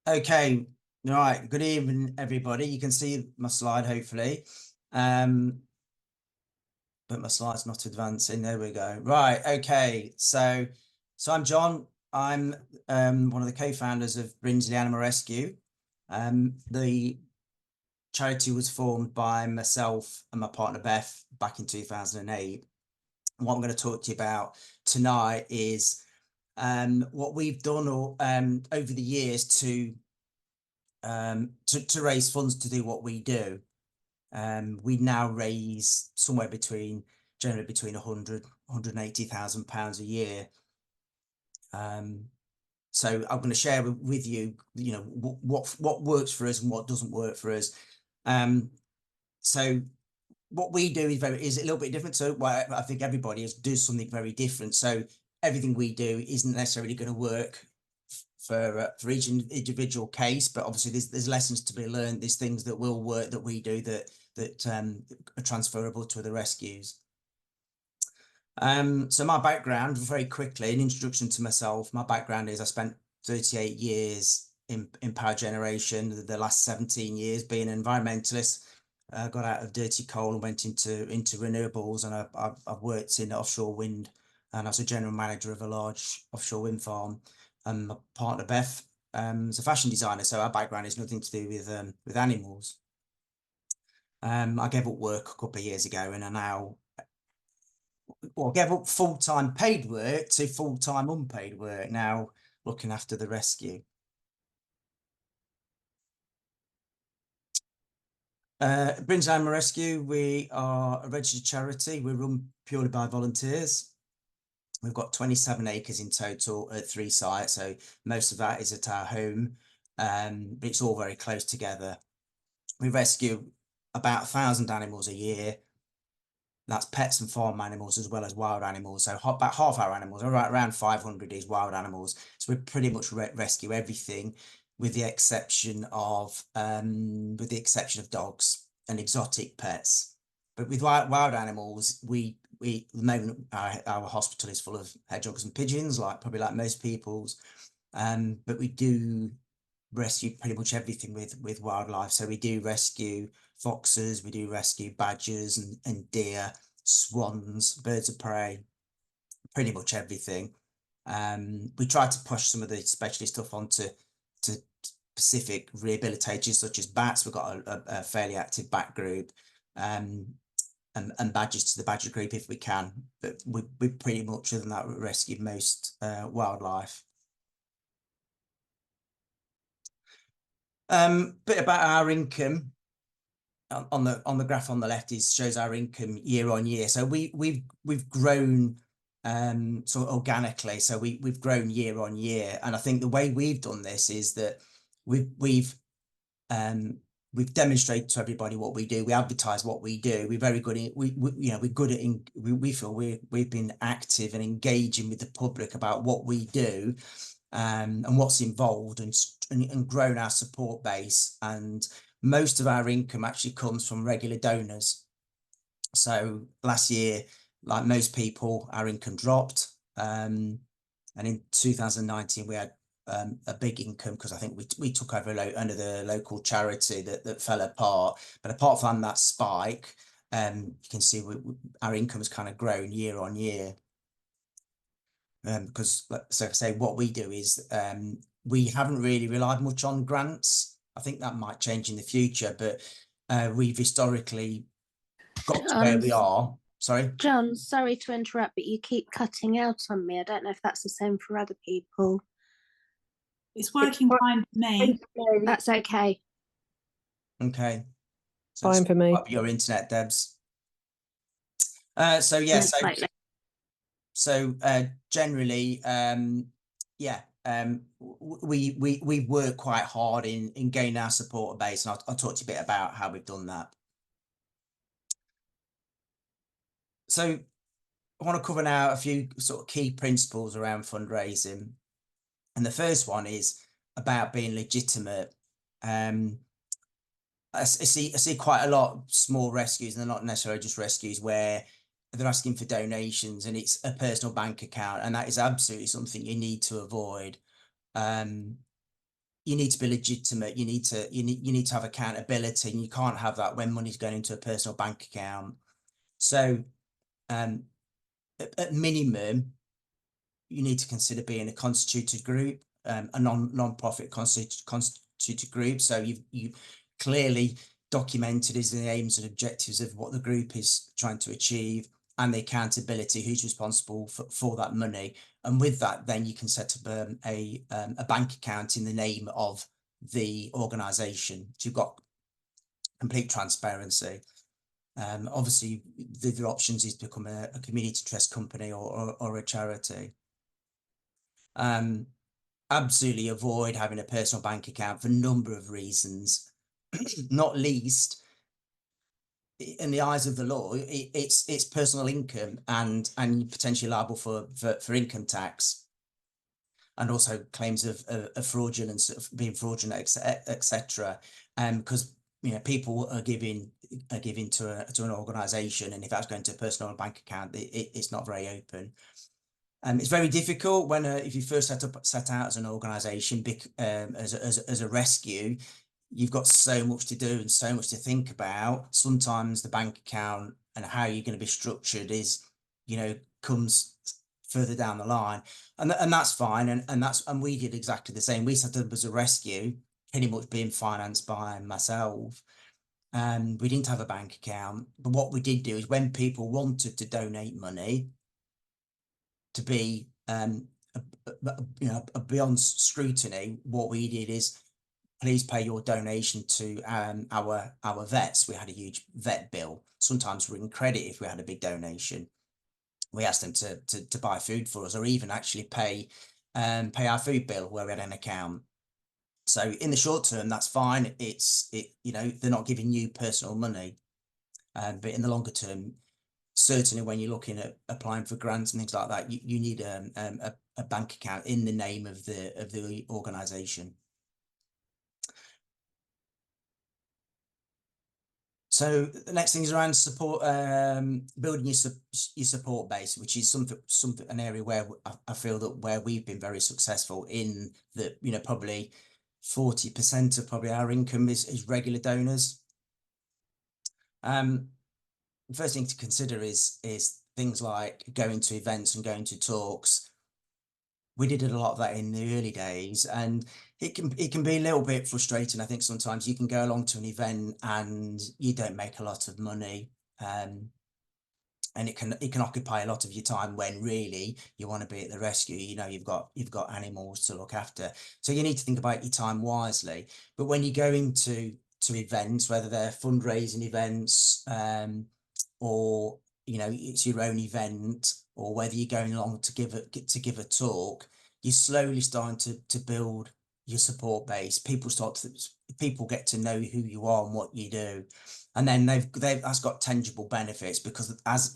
Okay, all right. Good evening, everybody. You can see my slide, hopefully. But my slide's not advancing. There we go. Right. Okay. So I'm John. I'm one of the co-founders of Brinsley Animal Rescue. The charity was formed by myself and my partner Beth back in 2008. And what I'm going to talk to you about tonight is what we've done over the years to raise funds to do what we do. We now raise somewhere generally between 180,000 pounds a year. So I'm going to share with you, what works for us and what doesn't work for us. So what we do is a little bit different. So I think everybody does something very different. So everything we do isn't necessarily going to work for each individual case, but obviously there's lessons to be learned. There's things that will work that we do that are transferable to other rescues. So my background, very quickly, an introduction to myself. My background is I spent 38 years in power generation, the last 17 years being an environmentalist. Got out of dirty coal and went into renewables, and I've worked in offshore wind and as a general manager of a large offshore wind farm. And my partner Beth is a fashion designer, so our background is nothing to do with animals. I gave up work a couple of years ago, and I now gave up full-time paid work to full-time unpaid work, now looking after the rescue. Brinsley Animal Rescue, we are a registered charity. We're run purely by volunteers. We've got 27 acres in total at 3 sites, so most of that is at our home, but it's all very close together. We rescue about 1,000 animals a year. That's pets and farm animals as well as wild animals. So about half our animals, around 500, is wild animals. So we pretty much rescue everything, with the exception of dogs and exotic pets. But with wild animals, at the moment our hospital is full of hedgehogs and pigeons, probably like most people's. But we do rescue pretty much everything with wildlife. So we do rescue foxes, we do rescue badgers and deer, swans, birds of prey, pretty much everything. We try to push some of the specialist stuff onto specific rehabilitators such as bats. We've got a fairly active bat group, and badgers to the badger group if we can. But we pretty much, other than that, rescue most wildlife. Bit about our income. On the graph on the left shows our income year on year. So we've grown sort of organically. So we've grown year on year, and I think the way we've done this is that we've demonstrated to everybody what we do. We advertise what we do. We're very good at we're good at we feel we've been active and engaging with the public about what we do, and what's involved, and grown our support base. And most of our income actually comes from regular donors. So last year, like most people, our income dropped. And in 2019, we had a big income because I think we took over under the local charity that fell apart. But apart from that spike, you can see our income has kind of grown year on year. Because, so I say, what we do is we haven't really relied much on grants. I think that might change in the future, but we've historically got to where we are. Sorry, John, sorry to interrupt, but you keep cutting out on me. I don't know if that's the same for other people. It's working fine for me. That's okay. Okay. So fine for me. Your internet, Debs. So yeah, so generally, yeah, we work quite hard in gaining our supporter base, and I'll talk to you a bit about how we've done that. So I want to cover now a few sort of key principles around fundraising, and the first one is about being legitimate. I see quite a lot of small rescues, and they're not necessarily just rescues, where they're asking for donations and it's a personal bank account, and that is absolutely something you need to avoid. you need to be legitimate. You need to have accountability, and you can't have that when money's going into a personal bank account. So at minimum, you need to consider being a constituted group, a non-profit constituted group. So you clearly documented is the aims and objectives of what the group is trying to achieve, and the accountability, who's responsible for that money. And with that, then you can set up a bank account in the name of the organisation. So you've got complete transparency. Obviously, the other options is to become a community trust company or a charity. Absolutely avoid having a personal bank account for a number of reasons, not least in the eyes of the law, it's personal income, and potentially liable for income tax, and also claims of fraudulence, of being fraudulent, etc. Because people are giving to an organisation, and if that's going to a personal bank account, it's not very open. It's very difficult when if you first set out as an organisation, as a rescue. You've got so much to do and so much to think about. Sometimes the bank account and how you're going to be structured is, comes further down the line, and that's fine. And we did exactly the same. We set up as a rescue, pretty much being financed by myself. And we didn't have a bank account, but what we did do is when people wanted to donate money to be beyond scrutiny, what we did is, please pay your donation to our vets. We had a huge vet bill. Sometimes we're in credit if we had a big donation. We asked them to buy food for us, or even actually pay our food bill where we had an account. So in the short term, that's fine. They're not giving you personal money, but in the longer term, certainly when you're looking at applying for grants and things like that, you need a bank account in the name of the organisation. So the next thing is around support, building your support base, which is an area where I feel that where we've been very successful in that, probably 40% of probably our income is regular donors. The first thing to consider is things like going to events and going to talks. We did a lot of that in the early days, and it can be a little bit frustrating. I think sometimes you can go along to an event and you don't make a lot of money, and it can occupy a lot of your time when really you want to be at the rescue. You've got animals to look after, so you need to think about your time wisely. But when you go into events, whether they're fundraising events, or it's your own event, or whether you're going along to give a talk, you're slowly starting to build your support base. People get to know who you are and what you do, and then that's got tangible benefits, because as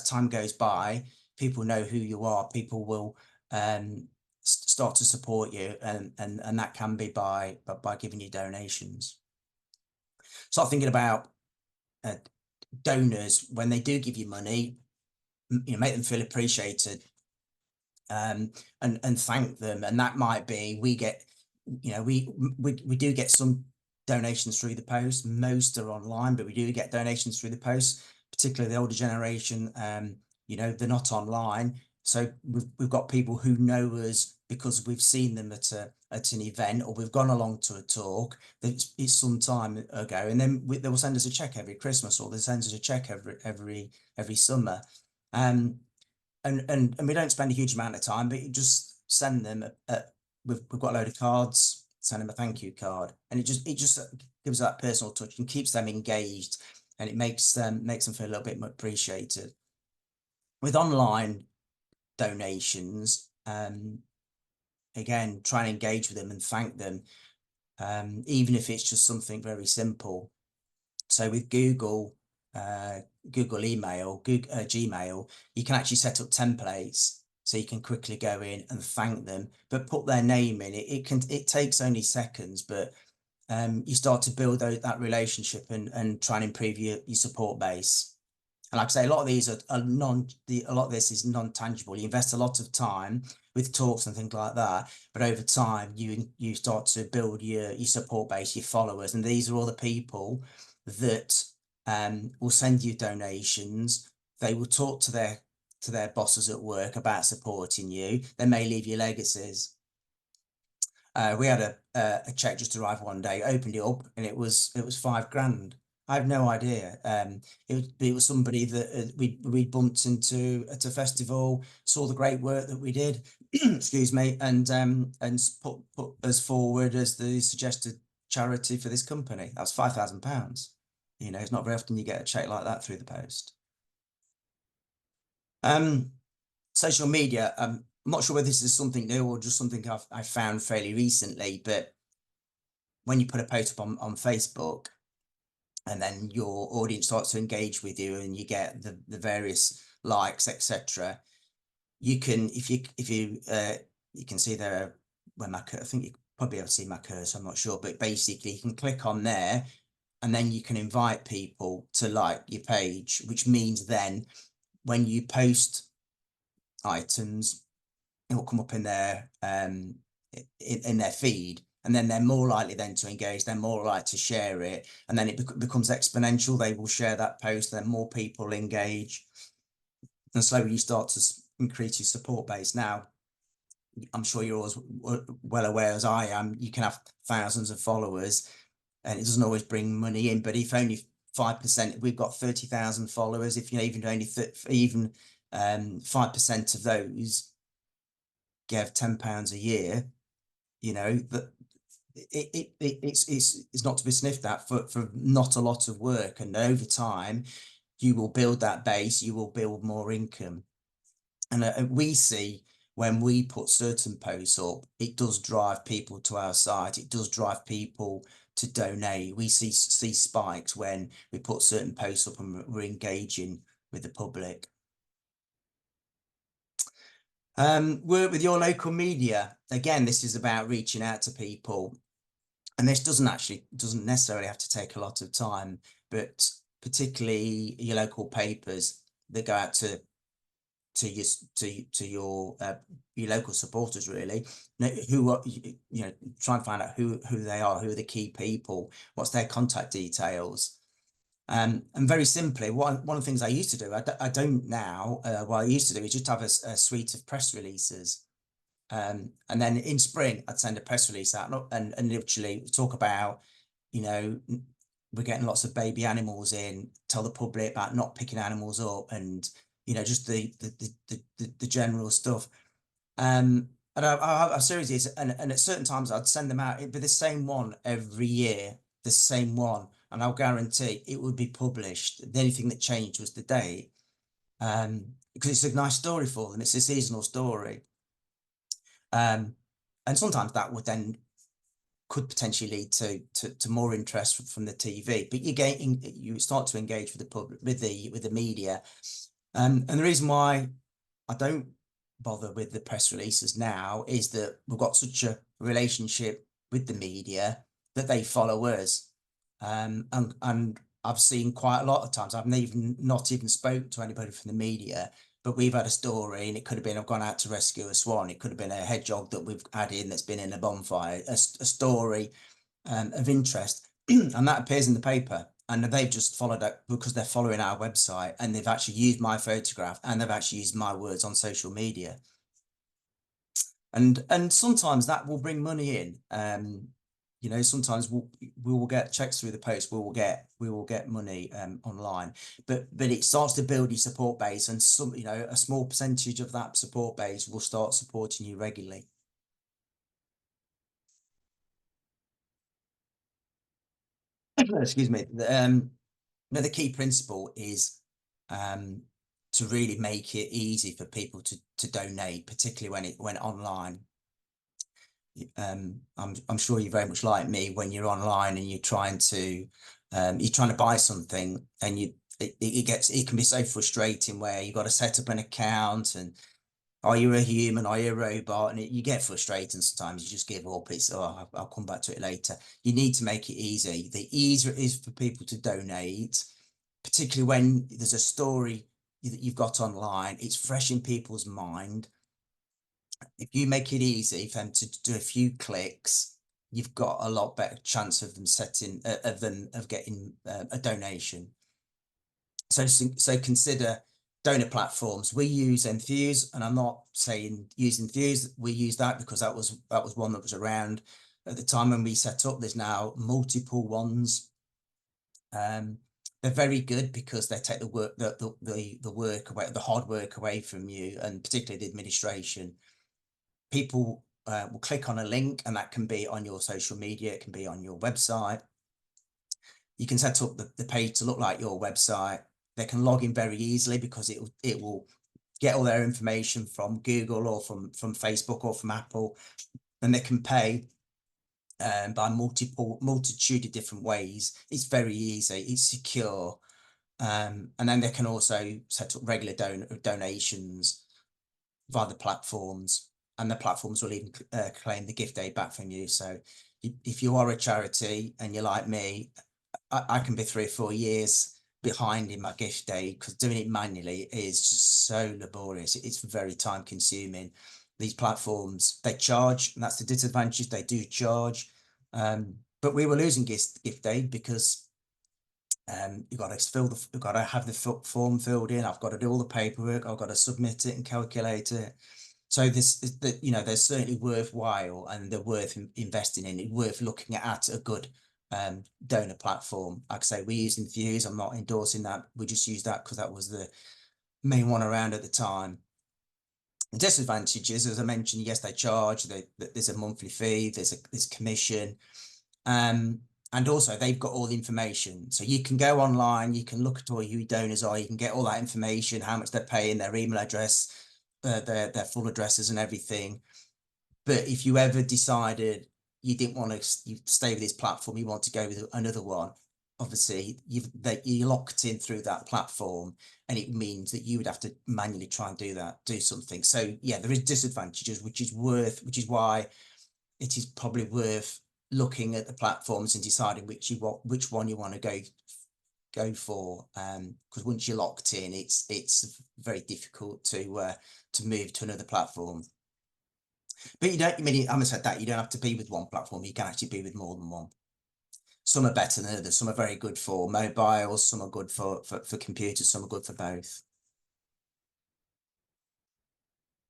time goes by, people know who you are. People will start to support you, and that can be by giving you donations. Start thinking about donors when they do give you money. Make them feel appreciated, and thank them. And that might be, we do get some donations through the post. Most are online, but we do get donations through the post, particularly the older generation. They're not online, so we've got people who know us because we've seen them at an event, or we've gone along to a talk that it's some time ago, and then they will send us a check every Christmas, or they send us a check every summer. And we don't spend a huge amount of time, but you just send them we've got a load of cards, send them a thank you card, and it just gives that personal touch and keeps them engaged, and it makes them feel a little bit more appreciated. With online donations, again, try and engage with them and thank them, even if it's just something very simple. So with Google email, Gmail, you can actually set up templates, so you can quickly go in and thank them, but put their name in. It takes only seconds, but you start to build that relationship and try and improve your support base. And like I say, a lot of these are a lot of this is non-tangible. You invest a lot of time with talks and things like that, but over time you start to build your support base, your followers, and these are all the people that will send you donations. They will talk to their bosses at work about supporting you. They may leave you legacies. We had a check just arrive one day, opened it up, and it was £5,000. I have no idea. It was somebody that we bumped into at a festival, saw the great work that we did, excuse me, and put us forward as the suggested charity for this company. That's £5,000. You know, it's not very often you get a check like that through the post. Social media. I'm not sure whether this is something new or just something I've found fairly recently, but when you put a post up on Facebook, and then your audience starts to engage with you and you get the various likes, etc. You can, if you you can see there when I think you probably have seen my cursor, I'm not sure, but basically you can click on there and then you can invite people to like your page, which means then when you post items, it will come up in their in their feed, and then they're more likely then to engage, they're more likely to share it, and then it becomes exponential. They will share that post, then more people engage, and slowly you start to increase your support base. Now, I'm sure you're always well aware, as I am, you can have thousands of followers and it doesn't always bring money in, but if only 5%, we've got 30,000 followers, if you even only 5% of those give £10 a year, you know, that it's not to be sniffed at for not a lot of work. And over time, you will build that base, you will build more income. And we see when we put certain posts up, it does drive people to our site. It does drive people to donate. We see spikes when we put certain posts up and we're engaging with the public. Work with your local media. Again, this is about reaching out to people, and this doesn't necessarily have to take a lot of time, but particularly your local papers that go out to your local supporters, really, who are, you know, try and find out who they are, who are the key people, what's their contact details. And very simply, one of the things I used to do, I don't now, what I used to do is just have a suite of press releases. And then in spring, I'd send a press release out and literally talk about, you know, we're getting lots of baby animals in, tell the public about not picking animals up, and, you know, just the general stuff. And I have a series of these, and at certain times I'd send them out. It'd be the same one every year, the same one. And I'll guarantee it would be published. The only thing that changed was the date, because it's a nice story for them. It's a seasonal story. And sometimes that would then could potentially lead to more interest from the TV, but you start to engage with the public, with the media. And the reason why I don't bother with the press releases now is that we've got such a relationship with the media that they follow us. And I've seen quite a lot of times, I've not even spoke to anybody from the media, but we've had a story, and it could have been, I've gone out to rescue a swan. It could have been a hedgehog that we've had in that's been in a bonfire, a story of interest, and that appears in the paper. And they've just followed up because they're following our website, and they've actually used my photograph, and they've actually used my words on social media. And sometimes that will bring money in. You know, sometimes we will get checks through the post. We will get money online, but it starts to build your support base, and you know, a small percentage of that support base will start supporting you regularly. Excuse me. The key principle is to really make it easy for people to donate, particularly when online. I'm sure you're very much like me when you're online and you're trying to buy something, and it can be so frustrating where you've got to set up an account, and are you a human, are you a robot, and you get frustrated sometimes. You just give up. It's, oh, I'll come back to it later. You need to make it easy. The easier it is for people to donate, particularly when there's a story that you've got online, it's fresh in people's mind. If you make it easy for them to do a few clicks, you've got a lot better chance of them getting a donation. So consider donor platforms. We use Enthuse, and I'm not saying use Enthuse. We use that because that was one that was around at the time when we set up. There's now multiple ones. They're very good because they take the work work away, the hard work away from you, and particularly the administration. People will click on a link, and that can be on your social media, it can be on your website. You can set up the page to look like your website. They can log in very easily because it will get all their information from Google or from Facebook or from Apple, and they can pay by multitude of different ways. It's very easy, it's secure, and then they can also set up regular donations via the platforms, and the platforms will even claim the gift aid back from you. So if you are a charity and you're like me, I can be 3 or 4 years behind in my gift aid because doing it manually is just so laborious. It's very time consuming. These platforms, they charge, and that's the disadvantage. They do charge, but we were losing gift aid because you've got to have the form filled in. I've got to do all the paperwork. I've got to submit it and calculate it. So they're certainly worthwhile, and they're worth investing in. It's worth looking at a good donor platform. Like I say, we use Enthuse. I'm not endorsing that. We just use that because that was the main one around at the time. The disadvantages, as I mentioned, yes, they charge. There's a monthly fee. There's commission, and also they've got all the information. So you can go online. You can look at all who your donors are. You can get all that information, how much they're paying, their email address, their full addresses, and everything. But if you ever decided you didn't want to stay with this platform, you want to go with another one, obviously you're locked in through that platform, and it means that you would have to manually try and do something. So yeah, there is disadvantages, which is why it is probably worth looking at the platforms and deciding which one you want to go for, because once you're locked in, it's very difficult to move to another platform. But I haven't said that you don't have to be with one platform. You can actually be with more than one. Some are better than others. Some are very good for mobiles. Some are good for computers. Some are good for both.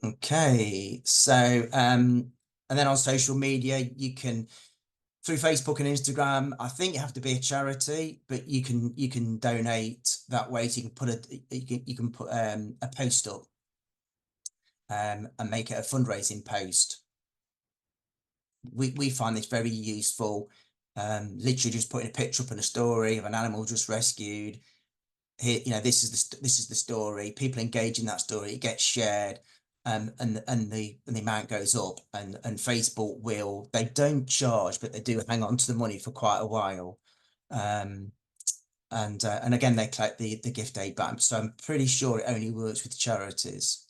Okay, so and then on social media, you can, through Facebook and Instagram, I think you have to be a charity, but you can donate that way. So you can put a post up and make it a fundraising post. We find this very useful. Literally just putting a picture up and a story of an animal just rescued. Here, this is the story. People engage in that story. It gets shared, and the amount goes up. And Facebook they don't charge, but they do hang on to the money for quite a while. And again, they collect the gift aid back. So I'm pretty sure it only works with charities.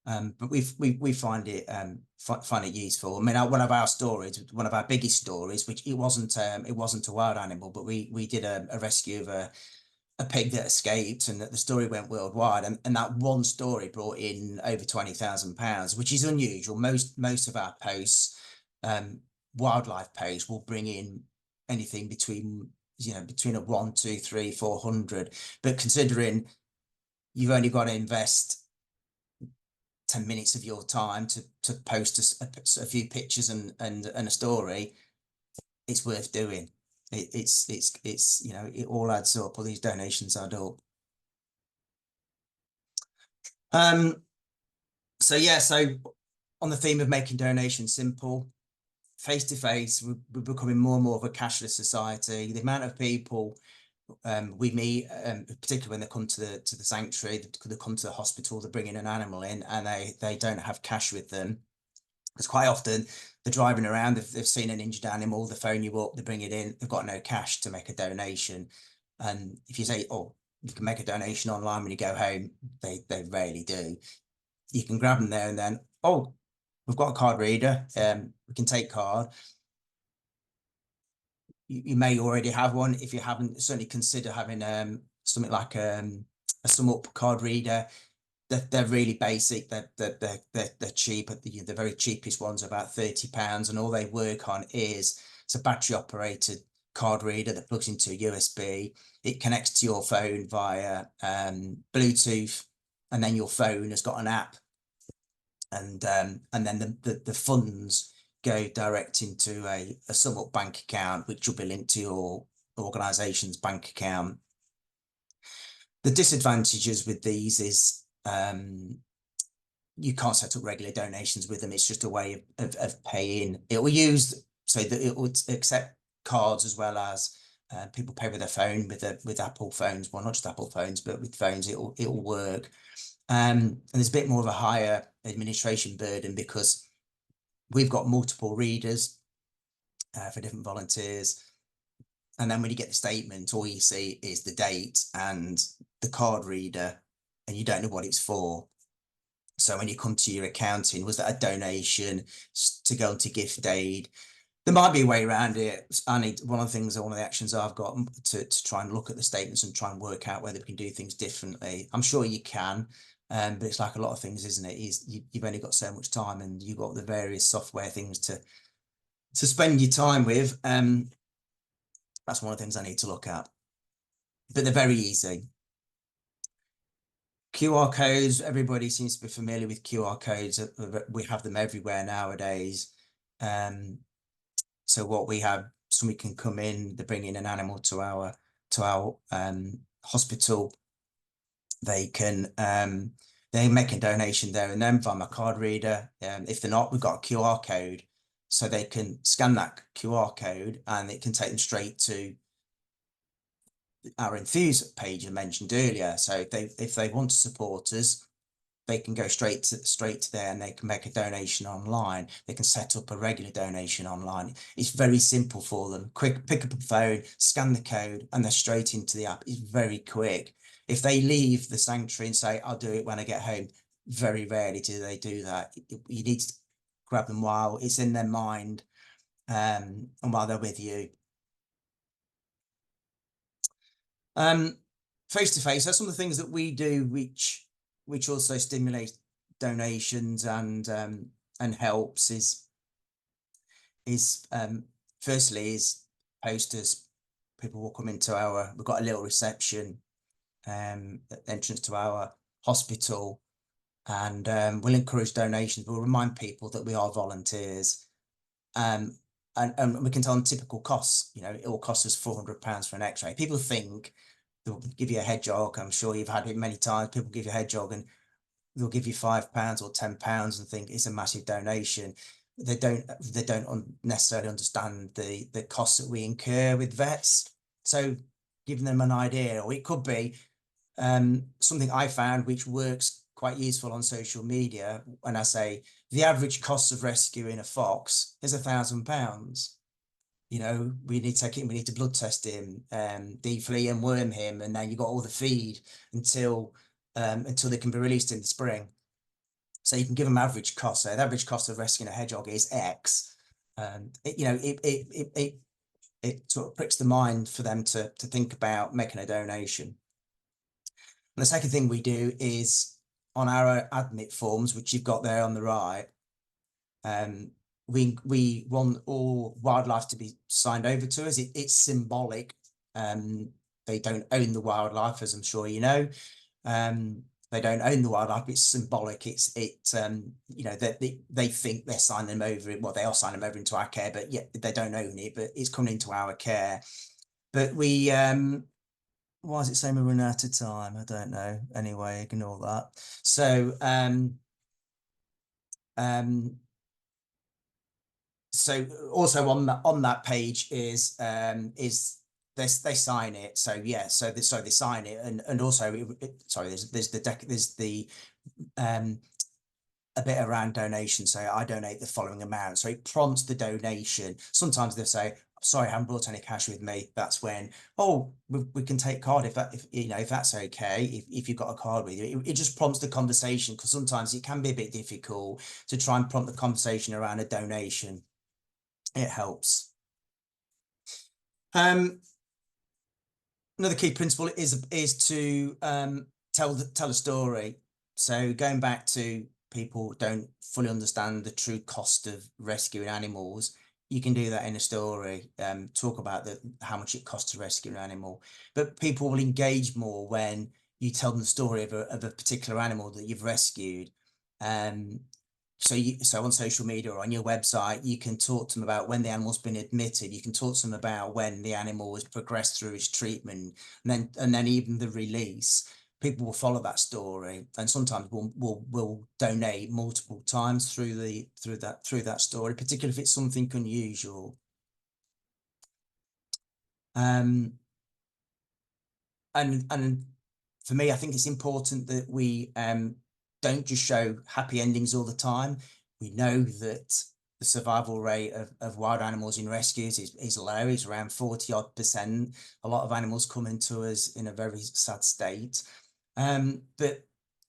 But we find it useful. I mean, one of our biggest stories, which it wasn't a wild animal, but we did a rescue of a pig that escaped, and the story went worldwide, and that one story brought in over £20,000, which is unusual. Most of our posts, wildlife posts, will bring in anything between a 1, 2, 3, 400, but considering you've only got to invest 10 minutes of your time to post a few pictures and a story, it's worth doing. It's it all adds up. All these donations add up. So yeah, so on the theme of making donations simple, face to face, we're becoming more and more of a cashless society. The amount of people we meet, particularly when they come to the sanctuary, they come to the hospital, they're bringing an animal in, and they don't have cash with them. Because quite often they're driving around, they've seen an injured animal, they phone you up, they bring it in, they've got no cash to make a donation. And if you say, oh, you can make a donation online when you go home, they rarely do. You can grab them there and then, oh, we've got a card reader, we can take card. you may already have one. If you haven't, certainly consider having something like a sum up card reader. They're really basic. They're cheap. The very cheapest ones are about £30, and all they work on is it's a battery operated card reader that plugs into a USB. It connects to your phone via Bluetooth, and then your phone has got an app, and then the funds go direct into a sum up bank account, which will be linked to your organization's bank account. The disadvantages with these is you can't set up regular donations with them. It's just a way of paying. It will use, so that it would accept cards as well as people pay with their phone, with Apple phones. Well, not just Apple phones, but with phones, it'll work. And there's a bit more of a higher administration burden because we've got multiple readers for different volunteers. And then when you get the statement, all you see is the date and the card reader, and you don't know what it's for. So when you come to your accounting, was that a donation to go into gift aid? There might be a way around it. One of the actions I've got to try and look at the statements and try and work out whether we can do things differently. I'm sure you can, but it's like a lot of things, isn't it? You've only got so much time, and you've got the various software things to spend your time with. That's one of the things I need to look at, but they're very easy. QR codes, everybody seems to be familiar with QR codes. We have them everywhere nowadays. So what we have, somebody can come in, they bring in an animal to our hospital. They can they make a donation there and then via my card reader. If they're not, we've got a QR code, so they can scan that QR code and it can take them straight to our Enthuse page I mentioned earlier. So if they want to support us, they can go straight to there, and they can make a donation online. They can set up a regular donation online. It's very simple for them. Quick, pick up a phone, scan the code, and they're straight into the app. It's very quick. If they leave the sanctuary and say, I'll do it when I get home, very rarely do they do that. You need to grab them while it's in their mind, and while they're with you. Face-to-face, that's some of the things that we do, which also stimulate donations and helps is firstly is posters. People will come into we've got a little reception entrance to our hospital, and we'll encourage donations. We'll remind people that we are volunteers, and we can tell them typical costs. It will cost us £400 for an x-ray. People think they'll give you a head jog. I'm sure you've had it many times. People give you a head jog and they'll give you £5 or £10 and think it's a massive donation. They don't necessarily understand the costs that we incur with vets. So giving them an idea, or it could be something I found which works quite useful on social media. When I say the average cost of rescuing a fox is £1,000. We need to take him, we need to blood test him, deflea and worm him, and then you got all the feed until they can be released in the spring. So you can give them average cost. So the average cost of rescuing a hedgehog is X. It sort of pricks the mind for them to think about making a donation. And the second thing we do is on our admit forms, which you've got there on the right, we want all wildlife to be signed over to us. It's symbolic. They don't own the wildlife, as I'm sure you know. They don't own the wildlife. It's symbolic. That they think they're signing them over. Well, they are signing them over into our care, but yet they don't own it. But it's coming into our care. But we why is it saying we're running out of time? I don't know. Anyway, ignore that. So so also on that page is they sign it. So yeah, so they sign it, and also there's the a bit around donation. So I donate the following amount. So it prompts the donation. Sometimes they'll say, sorry, I haven't brought any cash with me. That's when, we can take card if that's okay, if you've got a card with you. It just prompts the conversation, because sometimes it can be a bit difficult to try and prompt the conversation around a donation. It helps. Another key principle is to tell a story. So going back to people don't fully understand the true cost of rescuing animals, you can do that in a story. Talk about how much it costs to rescue an animal, but people will engage more when you tell them the story of a particular animal that you've rescued. So on social media or on your website, you can talk to them about when the animal's been admitted. You can talk to them about when the animal has progressed through its treatment, and then even the release. People will follow that story, and sometimes will donate multiple times through that story, particularly if it's something unusual. And for me, I think it's important that we don't just show happy endings all the time. We know that the survival rate of wild animals in rescues is low. It's around 40-odd%. A lot of animals come into us in a very sad state. But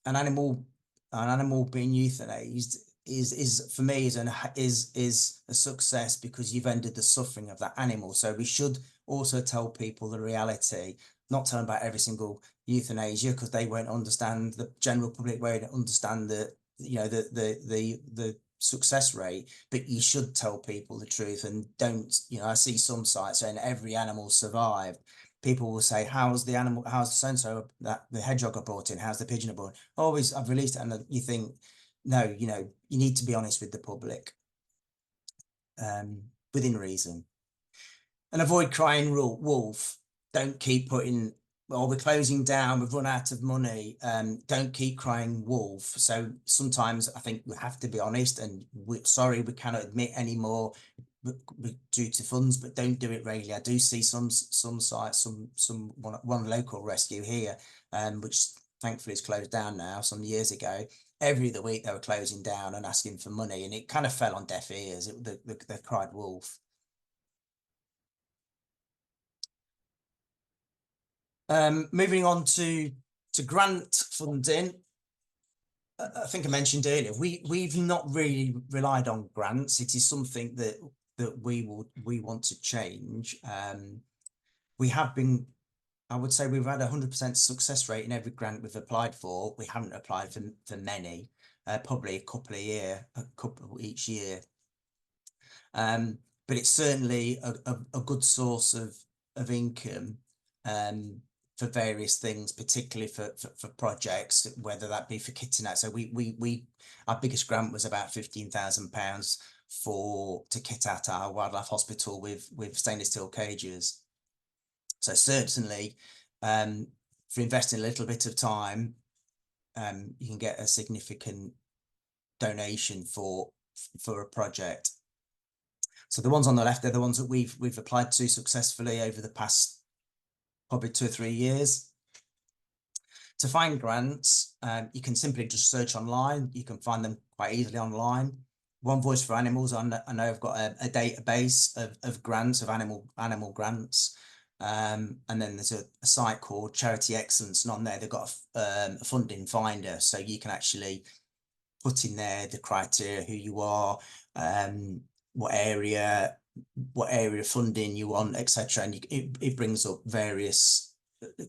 an animal being euthanized is for me is a success, because you've ended the suffering of that animal. So we should also tell people the reality, not tell them about every single euthanasia, because they won't understand, the general public won't understand the success rate. But you should tell people the truth, and don't, I see some sites saying every animal survived. People will say, how's the so-and-so that the hedgehog I brought in, how's the pigeon I brought in? Always, I've released it. And you think, no, you need to be honest with the public, within reason. And avoid crying wolf. Don't keep putting, well, we're closing down, we've run out of money. Don't keep crying wolf. So sometimes I think we have to be honest, and sorry, we cannot admit any more due to funds, but don't do it regularly. I do see some sites, one local rescue here, which thankfully is closed down now, some years ago. Every other week they were closing down and asking for money, and it kind of fell on deaf ears. They cried wolf. Moving on to grant funding. I think I mentioned earlier, we've not really relied on grants. It is something that we want to change. We have been, I would say we've had 100% success rate in every grant we've applied for. We haven't applied for many, probably a couple each year. But it's certainly a good source of income for various things, particularly for projects, whether that be for kitting out. So our biggest grant was about £15,000 to kit out our wildlife hospital with stainless steel cages. So certainly, for investing a little bit of time, you can get a significant donation for a project. So the ones on the left, they're the ones that we've applied to successfully over the past probably 2 or 3 years. To find grants, you can simply just search online. You can find them quite easily online. One Voice for Animals, I know I've got a database of grants, of animal grants. And then there's a site called Charity Excellence, and on there they've got a funding finder, so you can actually put in there the criteria, who you are, what area funding you want, etc. And it brings up various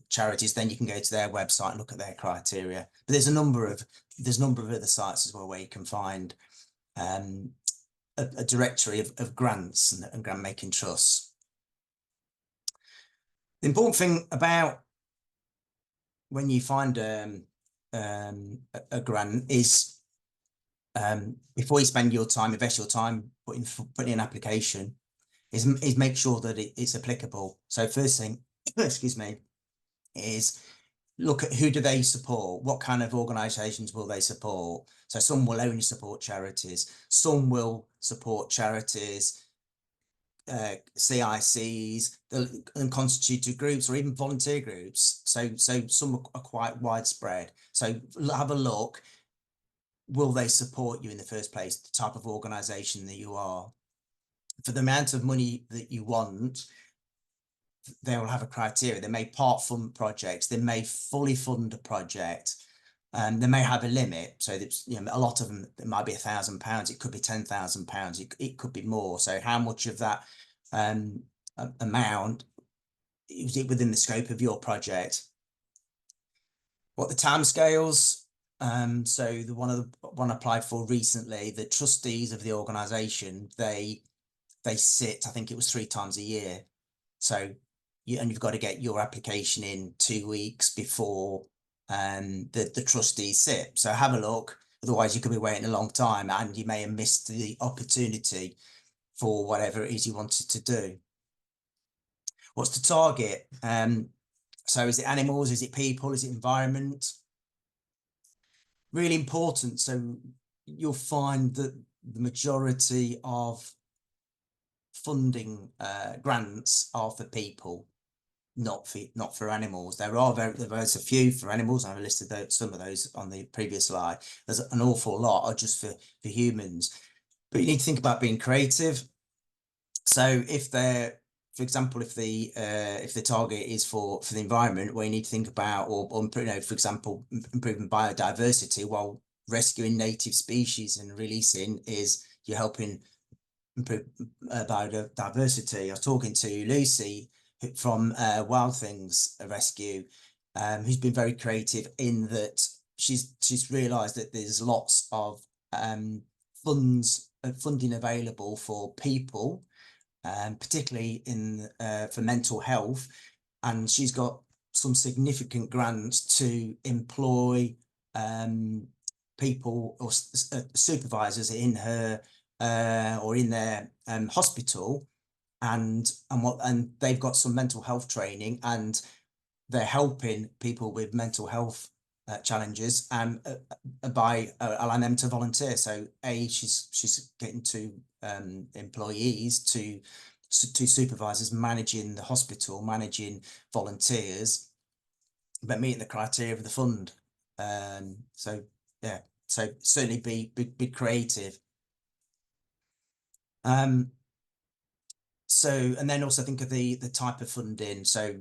charities. Then you can go to their website and look at their criteria. But there's a number of other sites as well where you can find a directory of grants and grant making trusts. The important thing about when you find a grant is, before you spend your time, invest your time putting in an application, is make sure that it's applicable. So first thing, excuse me, is look at who do they support, what kind of organisations will they support. So some will only support charities, some will support charities, CICs and constituted groups, or even volunteer groups. So some are quite widespread. So have a look. Will they support you in the first place, the type of organisation that you are? For the amount of money that you want, they will have a criteria. They may part fund projects, they may fully fund a project, and they may have a limit. So that's, a lot of them, it might be £1,000, it could be £10,000, it could be more. So how much of that amount, is it within the scope of your project? What the timescales? So the one I applied for recently, the trustees of the organisation, they sit, I think it was 3 times a year. So you've got to get your application in 2 weeks before the trustees sit. So have a look. Otherwise, you could be waiting a long time and you may have missed the opportunity for whatever it is you wanted to do. What's the target? So is it animals? Is it people? Is it environment? Really important. So you'll find that the majority of funding grants are for people, not for animals. There's a few for animals, and I listed some of those on the previous slide. There's an awful lot are just for humans, but you need to think about being creative. So for example, if the target is for the environment, well, you need to think about, or for example, improving biodiversity, while rescuing native species and releasing you're helping improve biodiversity. I was talking to Lucy from Wild Things Rescue, who's been very creative in that she's realised that there's lots of funding available for people, particularly for mental health, and she's got some significant grants to employ people or supervisors in her or in their hospital, and they've got some mental health training, and they're helping people with mental health challenges, and by allowing them to volunteer. So she's getting to employees, to supervisors managing the hospital, managing volunteers, but meeting the criteria of the fund. So yeah, so certainly be creative. So, and then also think of the type of funding. So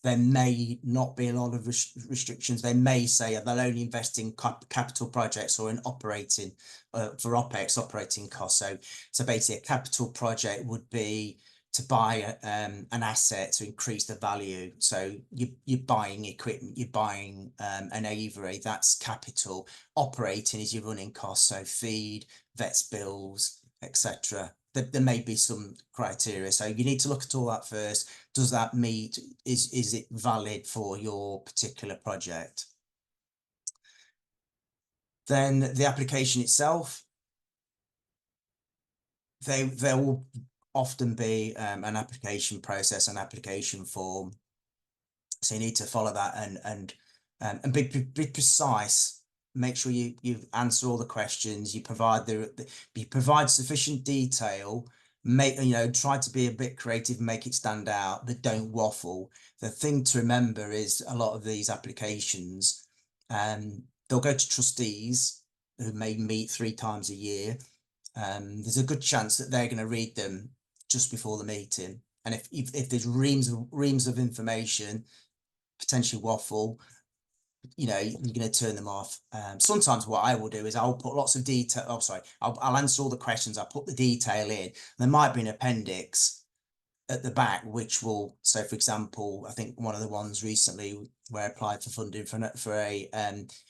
there may not be a lot of restrictions. They may say they'll only invest in capital projects or in operating for OPEX, operating costs. So basically a capital project would be to buy an asset to increase the value. So you're buying equipment, you're buying an aviary, that's capital. Operating is your running costs, so feed, vets bills, etc. There may be some criteria, so you need to look at all that first. Does that meet, is it valid for your particular project? Then the application itself, there will often be an application process, an application form, so you need to follow that and be precise. Make sure you answer all the questions, you provide sufficient detail, try to be a bit creative and make it stand out, but don't waffle. The thing to remember is a lot of these applications, they'll go to trustees who may meet 3 times a year. There's a good chance that they're going to read them just before the meeting, and if there's reams of information, potentially waffle, you're going to turn them off. Sometimes what I will do is I'll put lots of detail. Oh, sorry, I'll answer all the questions. I'll put the detail in. There might be an appendix at the back, which will, so for example, I think one of the ones recently where I applied for funding for a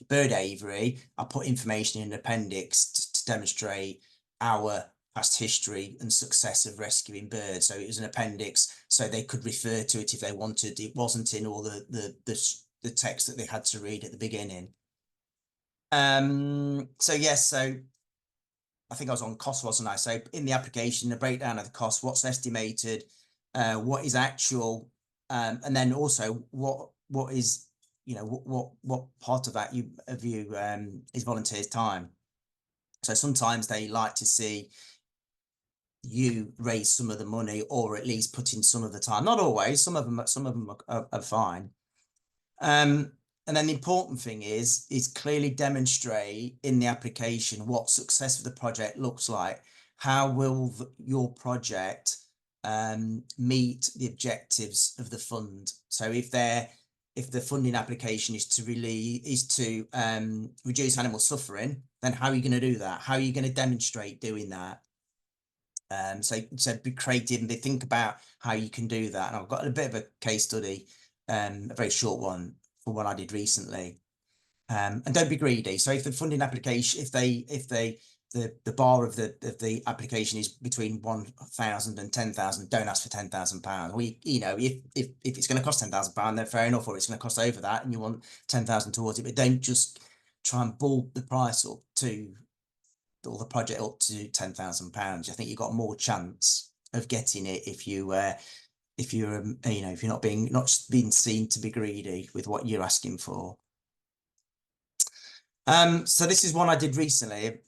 bird aviary, I put information in an appendix to demonstrate our past history and success of rescuing birds. So it was an appendix, so they could refer to it if they wanted. It wasn't in all the text that they had to read at the beginning. So yes, so I think I was on cost, wasn't I? So in the application, the breakdown of the cost, what's estimated, what is actual, and then also what is, what part of that is volunteers' time. So sometimes they like to see you raise some of the money, or at least put in some of the time. Not always. Some of them are fine. And then the important thing is clearly demonstrate in the application what success of the project looks like. How will your project meet the objectives of the fund? So if the funding application is to reduce animal suffering, then how are you going to do that? How are you going to demonstrate doing that? So be creative and think about how you can do that. And I've got a bit of a case study, a very short one for what I did recently. And don't be greedy. So if the funding application, if the bar of the application is between 1,000 and 10,000, don't ask for £10,000. We, you know, if it's going to cost £10,000, then fair enough, or it's going to cost over that, and you want 10,000 towards it, but don't just try and bulk the price up to, or the project up to £10,000. I think you've got more chance of getting it if you're not being seen to be greedy with what you're asking for. So this is one I did recently, a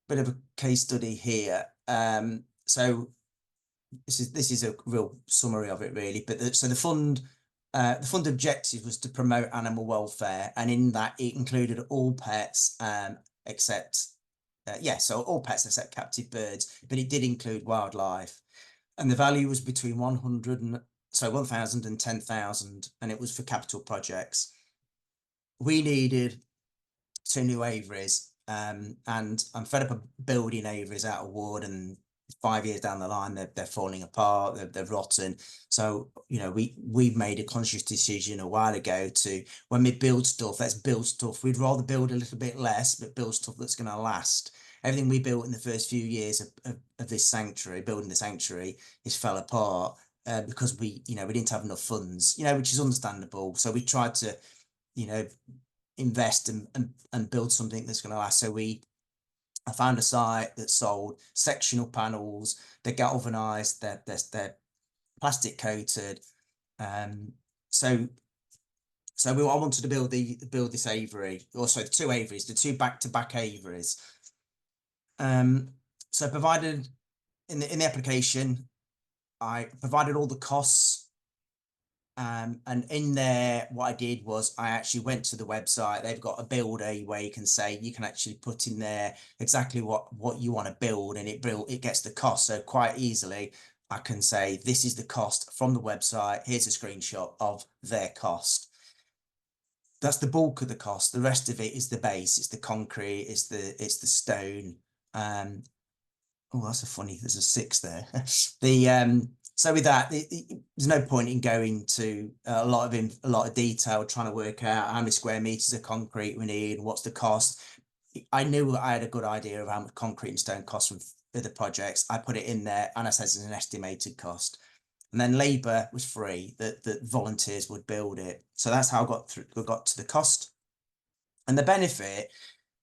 bit of a case study here. So this is a real summary of it, really. But the fund objective was to promote animal welfare, and in that it included all pets except so all pets except captive birds, but it did include wildlife, and the value was between 1,000 and 10,000, and it was for capital projects. We needed 2 new aviaries, and I'm fed up of building aviaries out of wood, and 5 years down the line they're falling apart, they're rotten. So, you know, we made a conscious decision a while ago to, when we build stuff, let's build stuff. We'd rather build a little bit less, but build stuff that's going to last. Everything we built in the first few years of this sanctuary, building the sanctuary, is fell apart because we didn't have enough funds, which is understandable. So we tried to, invest and build something that's going to last. So I found a site that sold sectional panels. They're galvanized, they're plastic coated. So I wanted to build this aviary, also the 2 aviaries, the 2 back-to-back aviaries. So I provided in the application, I provided all the costs. And in there, what I did was I actually went to the website. They've got a builder where you can actually put in there exactly what you want to build, and it gets the cost. So quite easily, I can say, this is the cost from the website. Here's a screenshot of their cost. That's the bulk of the cost. The rest of it is the base. It's the concrete. It's the stone. Oh, that's there's a 6 there. So with that, there's no point in going to a lot of detail, trying to work out how many square meters of concrete we need and what's the cost. I knew I had a good idea of how much concrete and stone cost for the projects. I put it in there, and I said it's an estimated cost. And then labour was free; that volunteers would build it. So that's how I got to the cost and the benefit.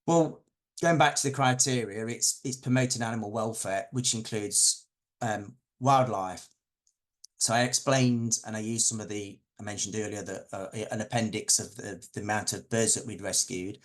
Well, going back to the criteria, it's promoting animal welfare, which includes wildlife. So I explained, and I used some of I mentioned earlier, an appendix of the amount of birds that we'd rescued.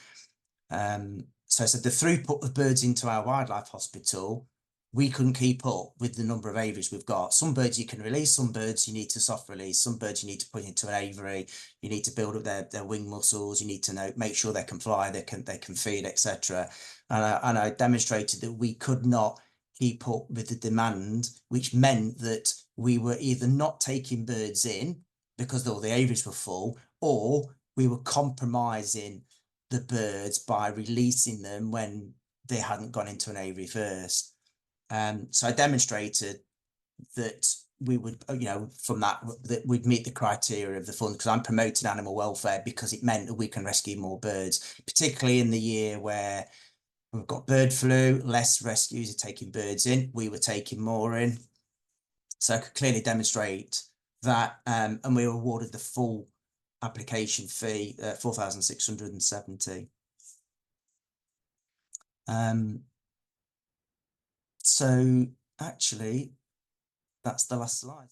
So I said the throughput of birds into our wildlife hospital, we couldn't keep up with the number of aviaries we've got. Some birds you can release, some birds you need to soft release, some birds you need to put into an aviary, you need to build up their wing muscles, you need to make sure they can fly, they can feed, etc. And I demonstrated that we could not keep up with the demand, which meant that we were either not taking birds in because all the aviaries were full, or we were compromising the birds by releasing them when they hadn't gone into an aviary first. So I demonstrated that we would, from that we'd meet the criteria of the fund, because I'm promoting animal welfare because it meant that we can rescue more birds, particularly in the year where we've got bird flu, less rescues are taking birds in, we were taking more in. So I could clearly demonstrate that, and we were awarded the full application fee, 4,670. So actually, that's the last slide.